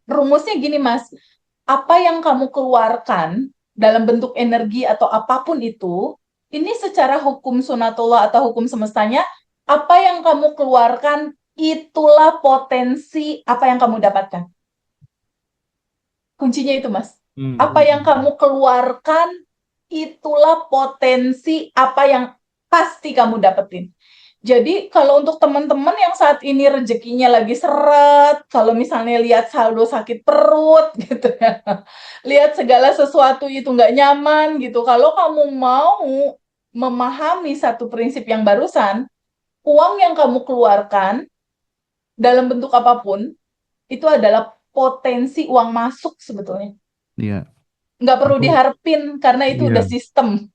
rumusnya gini, Mas. Apa yang kamu keluarkan dalam bentuk energi atau apapun itu, ini secara hukum sunatullah atau hukum semestanya, apa yang kamu keluarkan itulah potensi apa yang kamu dapatkan. Kuncinya itu, Mas. Apa yang Hmm. kamu keluarkan itulah potensi apa yang pasti kamu dapetin. Jadi kalau untuk teman-teman yang saat ini rezekinya lagi seret, kalau misalnya lihat saldo sakit perut gitu ya, lihat segala sesuatu itu nggak nyaman gitu. Kalau kamu mau memahami satu prinsip yang barusan, uang yang kamu keluarkan dalam bentuk apapun itu adalah potensi uang masuk sebetulnya. Iya, Nggak perlu aku diharapin karena itu udah iya. sistem.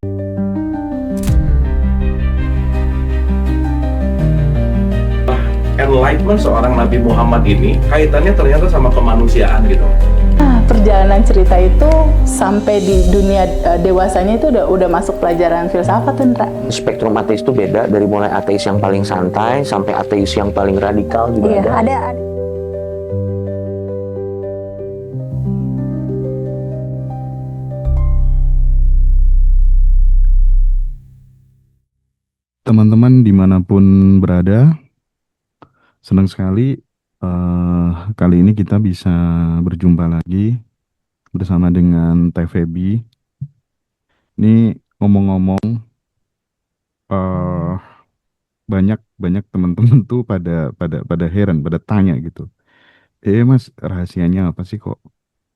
Enlightenment seorang Nabi Muhammad ini kaitannya ternyata sama kemanusiaan gitu. Nah, perjalanan cerita itu sampai di dunia dewasanya itu udah masuk pelajaran filsafat, Indra. Spektrum ateis itu beda dari mulai ateis yang paling santai sampai ateis yang paling radikal juga Iya, ada. ada. Teman-teman dimanapun berada, senang sekali kali ini kita bisa berjumpa lagi bersama dengan Teh Feby. Ini ngomong-ngomong, eh banyak banyak teman-teman tuh pada heran, pada tanya gitu. Mas, rahasianya apa sih kok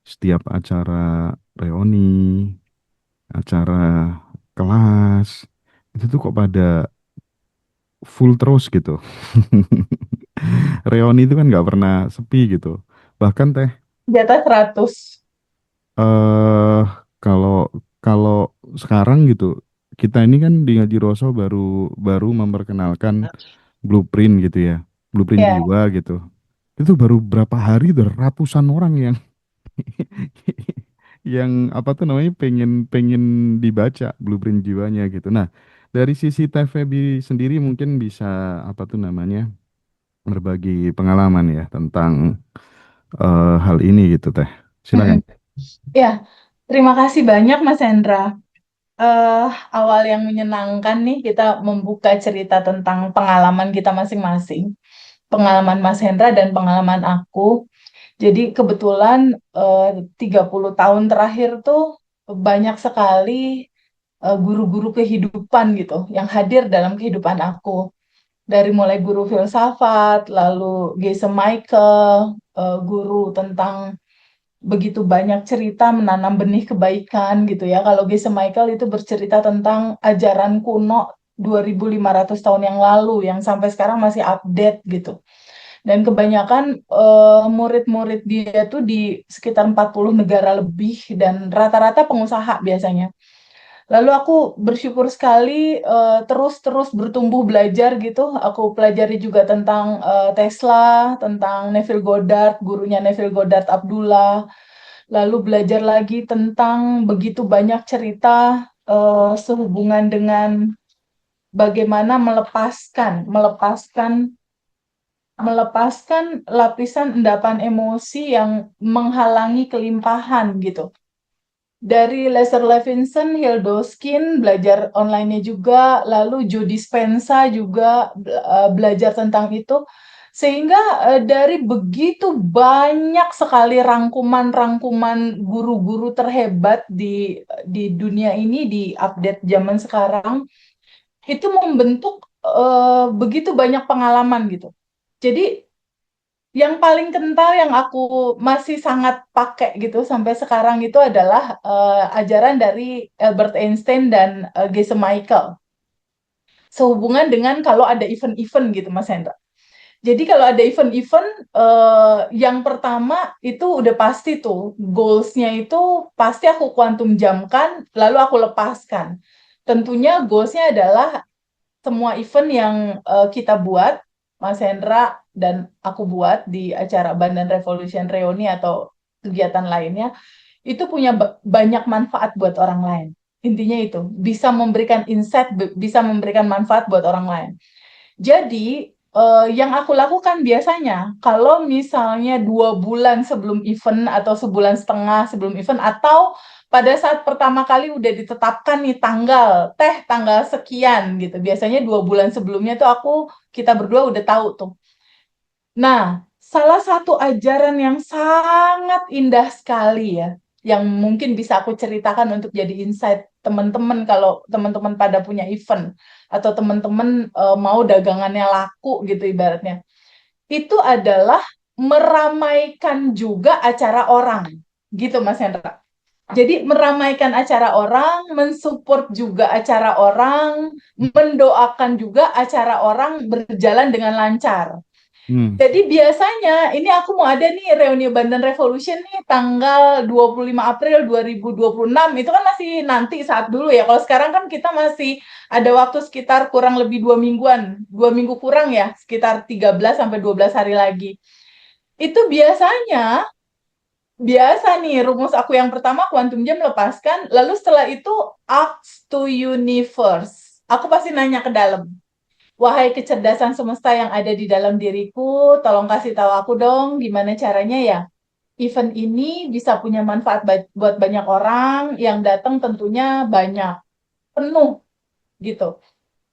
setiap acara reuni, acara kelas itu tuh kok pada full terus gitu. Reuni itu kan nggak pernah sepi gitu. Bahkan Teh, Di atas 100. eh kalau kalau sekarang gitu, kita ini kan di Ngaji Roso baru baru memperkenalkan blueprint gitu ya, blueprint Ya, jiwa gitu. Itu baru berapa hari udah ratusan orang yang yang apa tuh namanya pengen pengen dibaca blueprint jiwanya gitu. Nah, dari sisi TVB sendiri mungkin bisa apa tuh namanya berbagi pengalaman ya tentang hal ini gitu Teh. mm-mm. Silakan. Ya, terima kasih banyak Mas Hendra. eh Awal yang menyenangkan nih kita membuka cerita tentang pengalaman kita masing-masing. Pengalaman Mas Hendra dan pengalaman aku. Jadi kebetulan 30 tahun terakhir tuh banyak sekali guru-guru kehidupan gitu yang hadir dalam kehidupan aku. Dari mulai guru filsafat, lalu Geise Michael, guru tentang begitu banyak cerita menanam benih kebaikan gitu ya. Kalau Geise Michael itu bercerita tentang ajaran kuno 2500 tahun yang lalu yang sampai sekarang masih update gitu. Dan kebanyakan murid-murid dia tuh di sekitar 40 negara lebih dan rata-rata pengusaha biasanya. Lalu aku bersyukur sekali terus-terus bertumbuh belajar gitu. Aku pelajari juga tentang Tesla, tentang Neville Goddard, gurunya Neville Goddard Abdullah. Lalu belajar lagi tentang begitu banyak cerita sehubungan dengan bagaimana melepaskan lapisan endapan emosi yang menghalangi kelimpahan gitu. Dari Lester Levinson, Hildoskin, belajar online-nya juga, lalu Joe Dispenza juga belajar tentang itu. Sehingga dari begitu banyak sekali rangkuman-rangkuman guru-guru terhebat di dunia ini, di update zaman sekarang, itu membentuk begitu banyak pengalaman gitu. Jadi yang paling kental yang aku masih sangat pakai gitu sampai sekarang itu adalah ajaran dari Albert Einstein dan Geise Michael. Sehubungan dengan kalau ada event-event gitu Mas Hendra. Jadi kalau ada event-event yang pertama itu udah pasti tuh goals-nya itu pasti aku kuantum jamkan lalu aku lepaskan. Tentunya goals-nya adalah semua event yang kita buat, Mas Hendra dan aku buat di acara Bandan Revolution Reuni atau kegiatan lainnya, itu punya banyak manfaat buat orang lain. Intinya itu, bisa memberikan insight, bisa memberikan manfaat buat orang lain. Jadi, yang aku lakukan biasanya, kalau misalnya 2 bulan sebelum event atau sebulan setengah sebelum event, atau pada saat pertama kali udah ditetapkan nih tanggal sekian gitu. Biasanya 2 bulan sebelumnya tuh kita berdua udah tahu tuh. Nah, salah satu ajaran yang sangat indah sekali ya, yang mungkin bisa aku ceritakan untuk jadi insight teman-teman kalau teman-teman pada punya event atau teman-teman mau dagangannya laku gitu ibaratnya. Itu adalah meramaikan juga acara orang. Gitu Mas Hendra. Jadi meramaikan acara orang, mensupport juga acara orang, mendoakan juga acara orang berjalan dengan lancar. Hmm. Jadi biasanya ini aku mau ada nih reuni Bandan Revolution nih tanggal 25 April 2026. Itu kan masih nanti saat dulu ya. Kalau sekarang kan kita masih ada waktu sekitar kurang lebih 2 mingguan. 2 minggu kurang ya, sekitar 13 sampai 12 hari lagi. Itu biasa nih rumus aku yang pertama Quantum Jam lepaskan. Lalu setelah itu Ask to Universe. Aku pasti nanya ke dalam. Wahai kecerdasan semesta yang ada di dalam diriku, tolong kasih tahu aku dong gimana caranya ya. Event ini bisa punya manfaat buat banyak orang, yang datang tentunya banyak, penuh gitu.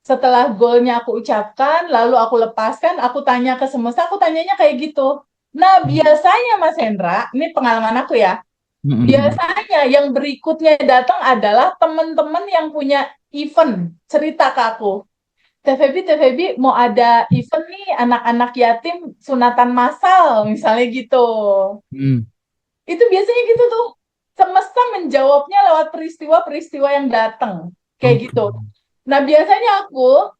Setelah goalnya aku ucapkan, lalu aku lepaskan, aku tanya ke semesta, aku tanyanya kayak gitu. Nah, biasanya Mas Hendra, ini pengalaman aku ya, biasanya yang berikutnya datang adalah teman-teman yang punya event, cerita ke aku. Teh Febi mau ada event nih anak-anak yatim sunatan massal misalnya gitu. Hmm. Itu biasanya gitu tuh. Semesta menjawabnya lewat peristiwa-peristiwa yang datang. Kayak Oke. gitu. Nah, biasanya aku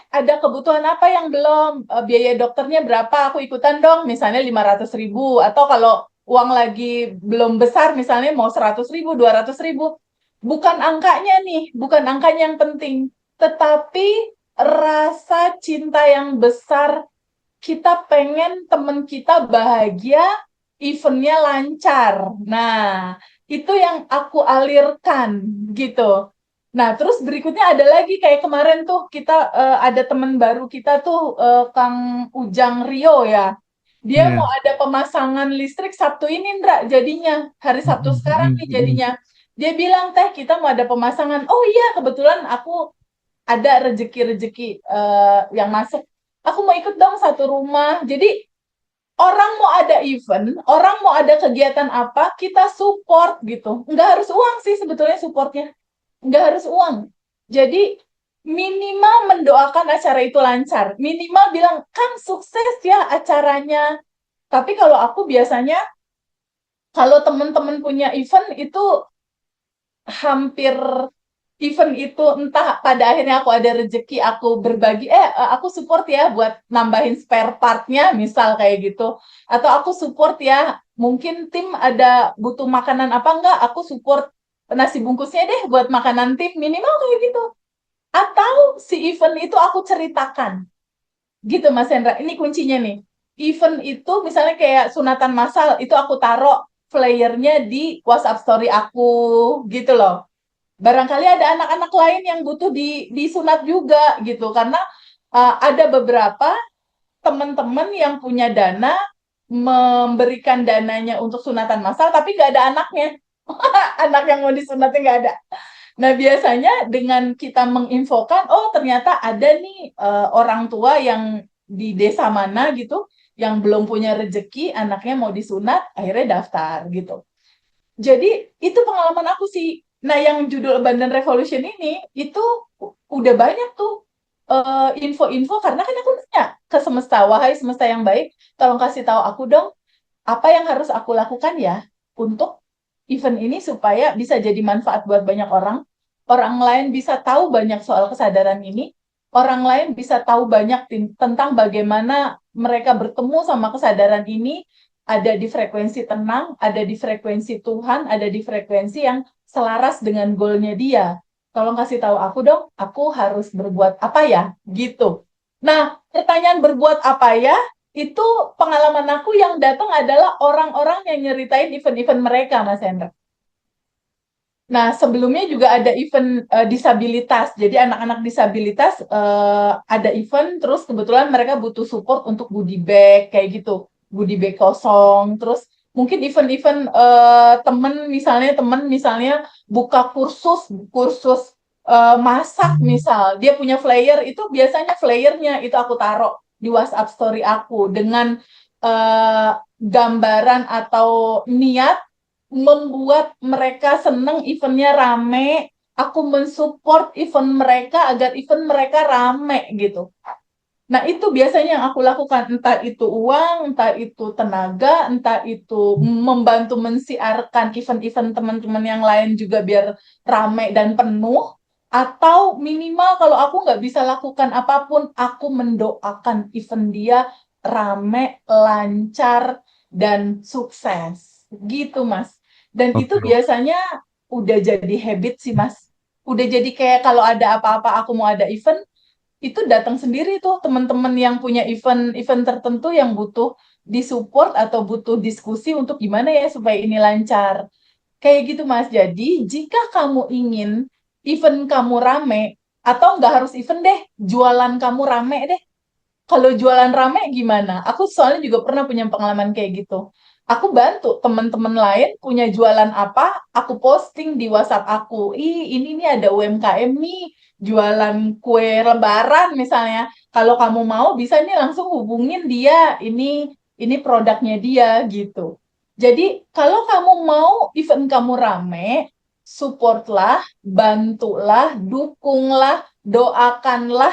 ada kebutuhan apa yang belum, biaya dokternya berapa, aku ikutan dong, misalnya 500.000, atau kalau uang lagi belum besar, misalnya mau 100.000, 200.000, bukan angkanya nih, bukan angkanya yang penting, tetapi rasa cinta yang besar, kita pengen teman kita bahagia, eventnya lancar. Nah, itu yang aku alirkan gitu. Nah, terus berikutnya ada lagi kayak kemarin tuh kita ada teman baru kita tuh Kang Ujang Rio ya. Dia mau Iya. ada pemasangan listrik Sabtu ini, Ndra, jadinya. Hari Sabtu sekarang nih jadinya. Dia bilang, "Teh, kita mau ada pemasangan." Oh iya, kebetulan aku ada rezeki-rezeki yang masuk. Aku mau ikut dong satu rumah. Jadi orang mau ada event, orang mau ada kegiatan apa, kita support gitu. Nggak harus uang sih sebetulnya supportnya. Nggak harus uang. Jadi minimal mendoakan acara itu lancar. Minimal bilang, Kang sukses ya acaranya. Tapi kalau aku biasanya, kalau teman-teman punya event itu hampir event itu entah pada akhirnya aku ada rezeki aku berbagi aku support ya buat nambahin spare partnya misal kayak gitu, atau aku support ya mungkin tim ada butuh makanan apa enggak, aku support nasi bungkusnya deh buat makanan tim, minimal kayak gitu. Atau si event itu aku ceritakan gitu Mas Hendra, ini kuncinya nih. Event itu misalnya kayak sunatan massal itu aku taruh flyernya di WhatsApp story aku gitu loh. Barangkali ada anak-anak lain yang butuh disunat juga gitu, karena ada beberapa teman-teman yang punya dana memberikan dananya untuk sunatan massal tapi nggak ada anaknya. Anak yang mau disunatnya nggak ada. Nah, biasanya dengan kita menginfokan, oh ternyata ada nih orang tua yang di desa mana gitu yang belum punya rezeki anaknya mau disunat, akhirnya daftar gitu. Jadi itu pengalaman aku sih. Nah, yang judul Abundant Revolution ini itu udah banyak tuh info-info, karena kan aku nanya ke semesta, wahai semesta yang baik, tolong kasih tahu aku dong apa yang harus aku lakukan ya untuk event ini supaya bisa jadi manfaat buat banyak orang. Orang lain bisa tahu banyak soal kesadaran ini. Orang lain bisa tahu banyak tentang bagaimana mereka bertemu sama kesadaran ini, ada di frekuensi tenang, ada di frekuensi Tuhan, ada di frekuensi yang selaras dengan goalnya dia. Tolong kasih tahu aku dong, aku harus berbuat apa ya? Gitu. Nah, pertanyaan berbuat apa ya? Itu pengalaman aku yang datang adalah orang-orang yang nyeritain event-event mereka, Mas Hendra. Nah, sebelumnya juga ada event disabilitas. Jadi anak-anak disabilitas ada event, terus kebetulan mereka butuh support untuk goodie bag kayak gitu, goodie bag kosong. Terus mungkin event-event temen misalnya buka kursus kursus masak misal, dia punya flyer itu biasanya flyernya itu aku taruh di WhatsApp story aku dengan eh, gambaran atau niat membuat mereka seneng, eventnya rame, aku mensupport event mereka agar event mereka rame gitu. Nah, itu biasanya yang aku lakukan, entah itu uang, entah itu tenaga, entah itu membantu mensiarkan event-event teman-teman yang lain juga biar rame dan penuh, atau minimal kalau aku nggak bisa lakukan apapun, aku mendoakan event dia rame, lancar, dan sukses. Gitu, Mas. Dan itu Oke. biasanya udah jadi habit sih, Mas. Udah jadi kayak kalau ada apa-apa aku mau ada event, itu datang sendiri tuh teman-teman yang punya event-event tertentu yang butuh disupport atau butuh diskusi untuk gimana ya supaya ini lancar. Kayak gitu Mas. Jadi jika kamu ingin event kamu rame, atau nggak harus event deh, jualan kamu rame deh. Kalau jualan rame gimana? Aku soalnya juga pernah punya pengalaman kayak gitu. Aku bantu teman-teman lain punya jualan apa, aku posting di WhatsApp aku. Ini nih ada UMKM nih, jualan kue lebaran misalnya. Kalau kamu mau bisa nih langsung hubungin dia. Ini produknya dia gitu. Jadi kalau kamu mau event kamu rame, supportlah, bantulah, dukunglah, doakanlah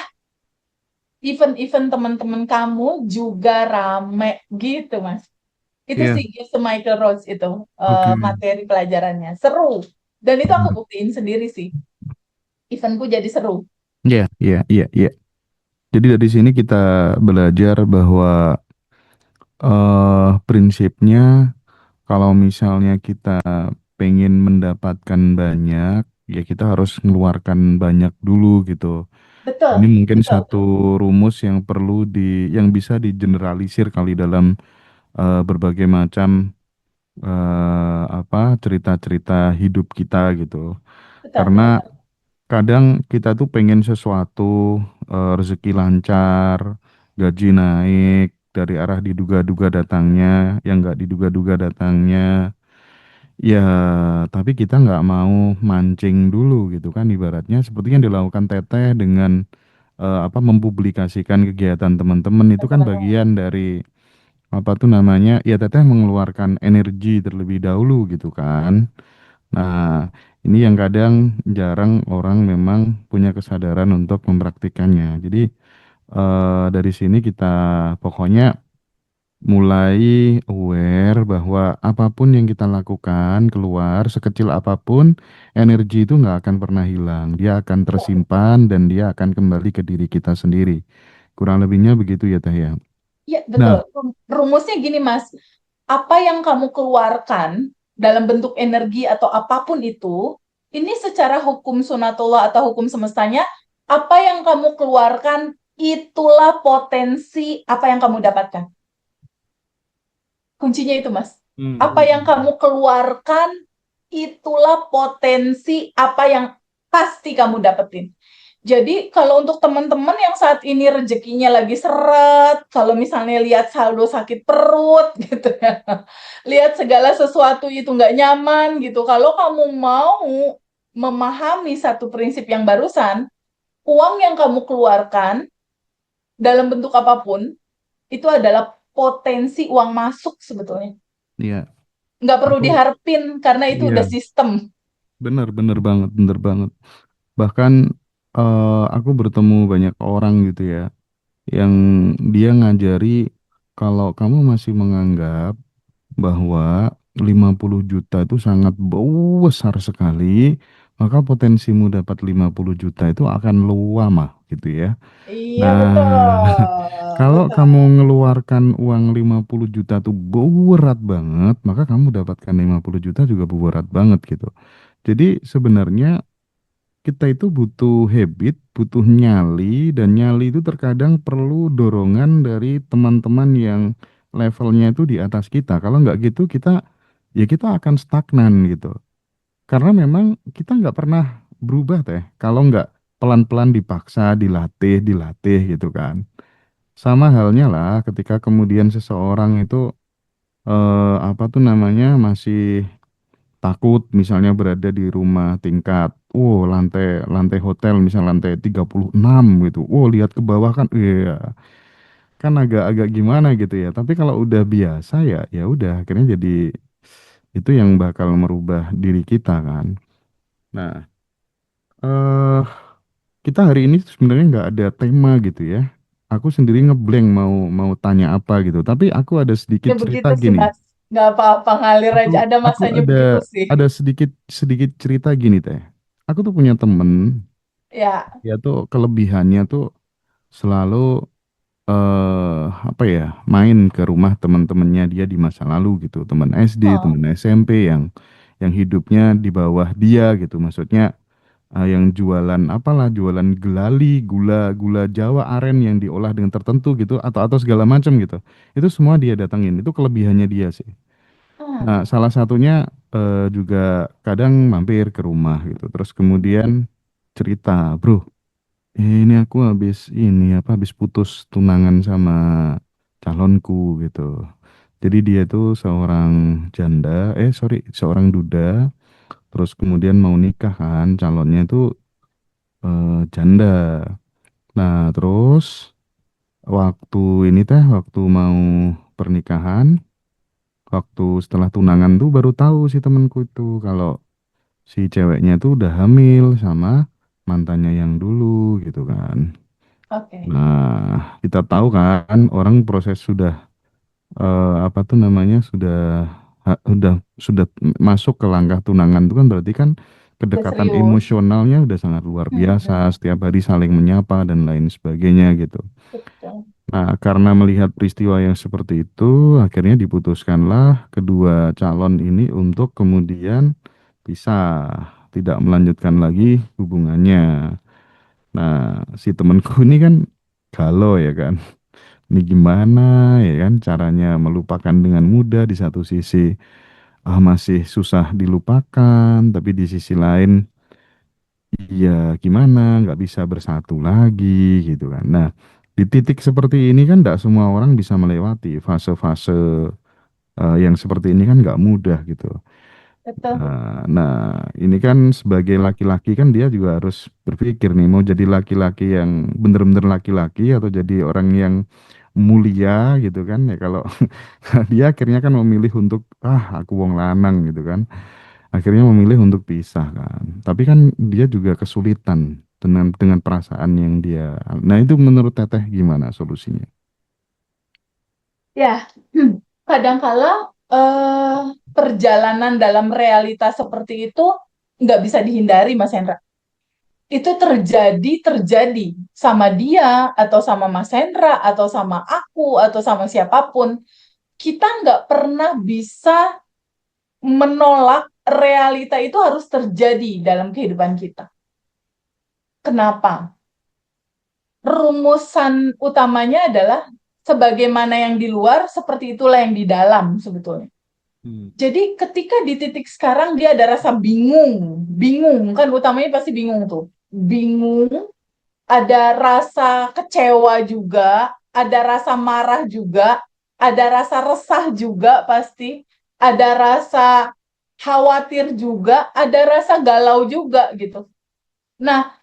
event-event teman-teman kamu juga rame gitu, Mas. Itu Iya, sih Gifts Michael Rhodes itu oke. materi pelajarannya. Seru. Dan itu aku Benar. buktiin sendiri sih. Eventku jadi seru. Iya, iya, iya, iya. Jadi dari sini kita belajar bahwa prinsipnya kalau misalnya kita pengen mendapatkan banyak, ya kita harus mengeluarkan banyak dulu gitu. Ini Betul, mungkin betul. satu rumus yang perlu yang bisa digeneralisir kali dalam berbagai macam cerita-cerita hidup kita gitu. Betul. Karena kadang kita tuh pengen sesuatu, rezeki lancar, gaji naik dari arah diduga-duga datangnya, yang nggak diduga-duga datangnya. Ya, tapi kita nggak mau mancing dulu gitu kan, ibaratnya seperti yang dilakukan Teteh dengan mempublikasikan kegiatan teman-teman itu kan Teman-teman. bagian dari apa tuh namanya, ya Teteh mengeluarkan energi terlebih dahulu gitu kan. Nah, ini yang kadang jarang orang memang punya kesadaran untuk mempraktikannya. Jadi dari sini kita pokoknya mulai aware bahwa apapun yang kita lakukan keluar sekecil apapun, energi itu nggak akan pernah hilang. Dia akan tersimpan dan dia akan kembali ke diri kita sendiri. Kurang lebihnya begitu ya Teh ya. Iya, betul. Nah, Rumusnya gini, Mas. Apa yang kamu keluarkan dalam bentuk energi atau apapun itu, ini secara hukum sunatullah atau hukum semestanya, apa yang kamu keluarkan itulah potensi apa yang kamu dapatkan. Kuncinya itu, Mas. Apa yang Hmm. kamu keluarkan, itulah potensi apa yang pasti kamu dapetin. Jadi kalau untuk teman-teman yang saat ini rezekinya lagi seret, kalau misalnya lihat saldo sakit perut gitu ya, lihat segala sesuatu itu nggak nyaman gitu. Kalau kamu mau memahami satu prinsip yang barusan, uang yang kamu keluarkan dalam bentuk apapun itu adalah potensi uang masuk sebetulnya. Iya, Nggak perlu aku diharapin karena itu udah iya, sistem. bener banget, bener banget. Bahkan aku bertemu banyak orang gitu ya, yang dia ngajari kalau kamu masih menganggap bahwa 50 juta itu sangat besar sekali, maka potensimu dapat 50 juta itu akan luamah gitu ya. Iya, Nah, betul. kalau Betul. kamu mengeluarkan uang 50 juta itu berat banget, maka kamu dapatkan 50 juta juga berat banget gitu. Jadi sebenarnya kita itu butuh habit, butuh nyali, dan nyali itu terkadang perlu dorongan dari teman-teman yang levelnya itu di atas kita. Kalau nggak gitu, ya kita akan stagnan gitu. Karena memang kita nggak pernah berubah teh. Kalau nggak pelan-pelan dipaksa, dilatih, dilatih gitu kan. Sama halnya lah ketika kemudian seseorang itu apa tuh namanya masih takut misalnya berada di rumah tingkat, lantai lantai hotel misal lantai 36 gitu. Lihat ke bawah kan, iya kan agak-agak gimana gitu ya. Tapi kalau udah biasa ya ya udah akhirnya jadi itu yang bakal merubah diri kita kan. Nah, eh kita hari ini sebenarnya nggak ada tema gitu ya. Aku sendiri ngeblank mau mau tanya apa gitu. Tapi aku ada sedikit Ya cerita begitu sih gini. Mas. Nggak apa-apa, ngalir Aku aja. Ada aku masanya ada begitu sih. sedikit sedikit cerita gini teh. Aku tuh punya temen, Ya, dia tuh kelebihannya tuh selalu apa ya main ke rumah teman-temannya dia di masa lalu gitu, teman SD, oh, teman SMP yang hidupnya di bawah dia gitu. Maksudnya yang jualan apalah, jualan gelali, gula gula Jawa aren yang diolah dengan tertentu gitu atau segala macam gitu. Itu semua dia datangin. Itu kelebihannya dia sih. hmm, Nah, salah satunya juga kadang mampir ke rumah gitu. Terus kemudian cerita, bro, ini aku habis putus tunangan sama calonku gitu. Jadi dia tuh seorang janda, seorang duda. Terus kemudian mau nikah kan, calonnya itu janda. Nah, terus waktu mau pernikahan, waktu setelah tunangan tuh baru tahu si temenku itu kalau si ceweknya tuh udah hamil sama mantannya yang dulu gitu kan. oke. Nah, kita tahu kan orang proses sudah apa tuh namanya sudah masuk ke langkah tunangan itu kan berarti kan Udah kedekatan serius. emosionalnya udah sangat luar biasa, Benar. setiap hari saling menyapa dan lain sebagainya gitu. Betul. Nah, karena melihat peristiwa yang seperti itu, akhirnya diputuskanlah kedua calon ini untuk kemudian pisah, tidak melanjutkan lagi hubungannya. Nah, si temanku ini kan galau ya kan. Ini gimana ya kan caranya melupakan dengan mudah di satu sisi masih susah dilupakan, tapi di sisi lain iya gimana nggak bisa bersatu lagi gitu kan. Nah, di titik seperti ini kan nggak semua orang bisa melewati fase-fase yang seperti ini kan nggak mudah gitu. Betul. Nah, ini kan sebagai laki-laki kan dia juga harus berpikir nih mau jadi laki-laki yang bener-bener laki-laki atau jadi orang yang mulia gitu kan ya kalau dia akhirnya kan memilih untuk aku wong lanang gitu kan akhirnya memilih untuk pisah kan tapi kan dia juga kesulitan dengan perasaan yang dia nah itu menurut Teteh gimana solusinya? Ya, kadangkala perjalanan dalam realitas seperti itu nggak bisa dihindari, Mas Hendra. Itu terjadi sama dia atau sama Mas Hendra atau sama aku atau sama siapapun. Kita nggak pernah bisa menolak realita itu harus terjadi dalam kehidupan kita. Kenapa? Rumusan utamanya adalah sebagaimana yang di luar, seperti itulah yang di dalam sebetulnya. Hmm. Jadi ketika di titik sekarang dia ada rasa bingung, bingung kan utamanya pasti bingung tuh. Bingung, ada rasa kecewa juga, ada rasa marah juga, ada rasa resah juga pasti, ada rasa khawatir juga, ada rasa galau juga gitu. Nah,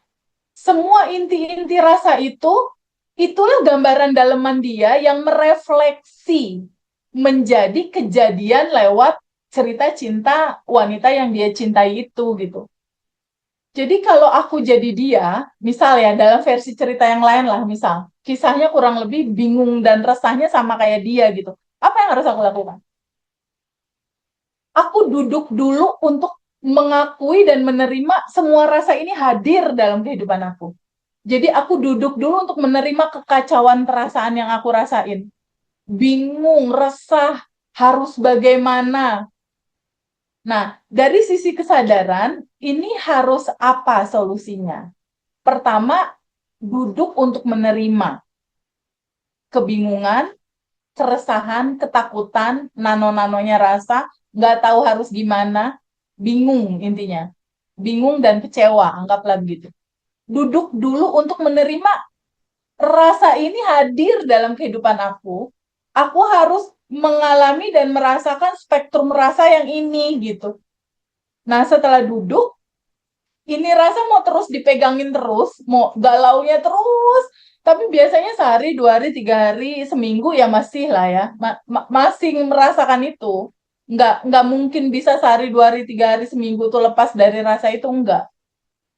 semua inti-inti rasa itu, itulah gambaran daleman dia yang merefleksi menjadi kejadian lewat cerita cinta wanita yang dia cintai itu gitu. Jadi kalau aku jadi dia, misal ya dalam versi cerita yang lain lah, misal kisahnya kurang lebih bingung dan resahnya sama kayak dia gitu. Apa yang harus aku lakukan? Aku duduk dulu untuk mengakui dan menerima semua rasa ini hadir dalam kehidupan aku. Jadi aku duduk dulu untuk menerima kekacauan perasaan yang aku rasain. Bingung, resah, harus bagaimana. Nah, dari sisi kesadaran, ini harus apa solusinya? Pertama, duduk untuk menerima kebingungan, keresahan, ketakutan, nano-nanonya rasa, nggak tahu harus gimana. bingung intinya. Bingung dan kecewa, anggaplah begitu. Duduk dulu untuk menerima rasa ini hadir dalam kehidupan aku. Aku harus mengalami dan merasakan spektrum rasa yang ini gitu. Nah, setelah duduk, ini rasa mau terus dipegangin terus, mau galaunya terus. Tapi biasanya sehari, 2 hari, 3 hari, seminggu ya masih lah ya, masih merasakan itu. Nggak mungkin bisa sehari, 2 hari, 3 hari, seminggu tuh lepas dari rasa itu, enggak.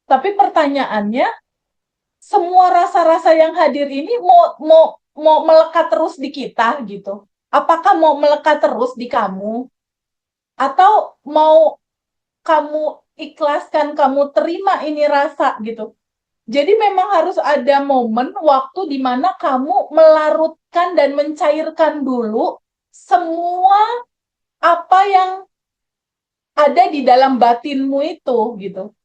Tapi pertanyaannya, semua rasa-rasa yang hadir ini mau melekat terus di kita gitu. Apakah mau melekat terus di kamu? Atau mau kamu ikhlaskan, kamu terima ini rasa gitu. Jadi memang harus ada momen waktu di mana kamu melarutkan dan mencairkan dulu semua apa yang ada di dalam batinmu itu gitu.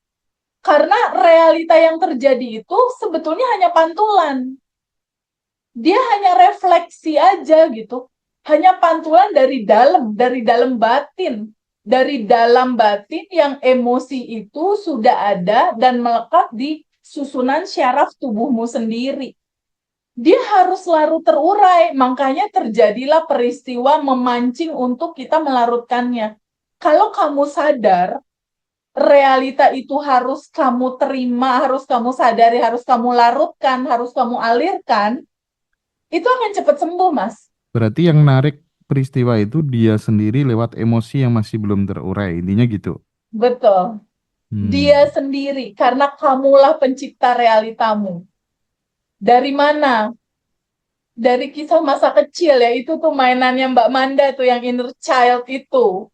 Karena realita yang terjadi itu sebetulnya hanya pantulan. Dia hanya refleksi aja gitu. Hanya pantulan dari dalam batin. Dari dalam batin yang emosi itu sudah ada dan melekat di susunan syaraf tubuhmu sendiri. Dia harus larut terurai, makanya terjadilah peristiwa memancing untuk kita melarutkannya. Kalau kamu sadar, realita itu harus kamu terima, harus kamu sadari, harus kamu larutkan, harus kamu alirkan, itu akan cepat sembuh, Mas. Berarti yang narik peristiwa itu dia sendiri lewat emosi yang masih belum terurai. Intinya gitu. Betul. Dia sendiri, karena kamulah pencipta realitamu. Dari mana? Dari kisah masa kecil ya, itu tuh mainannya Mbak Manda tuh yang inner child itu.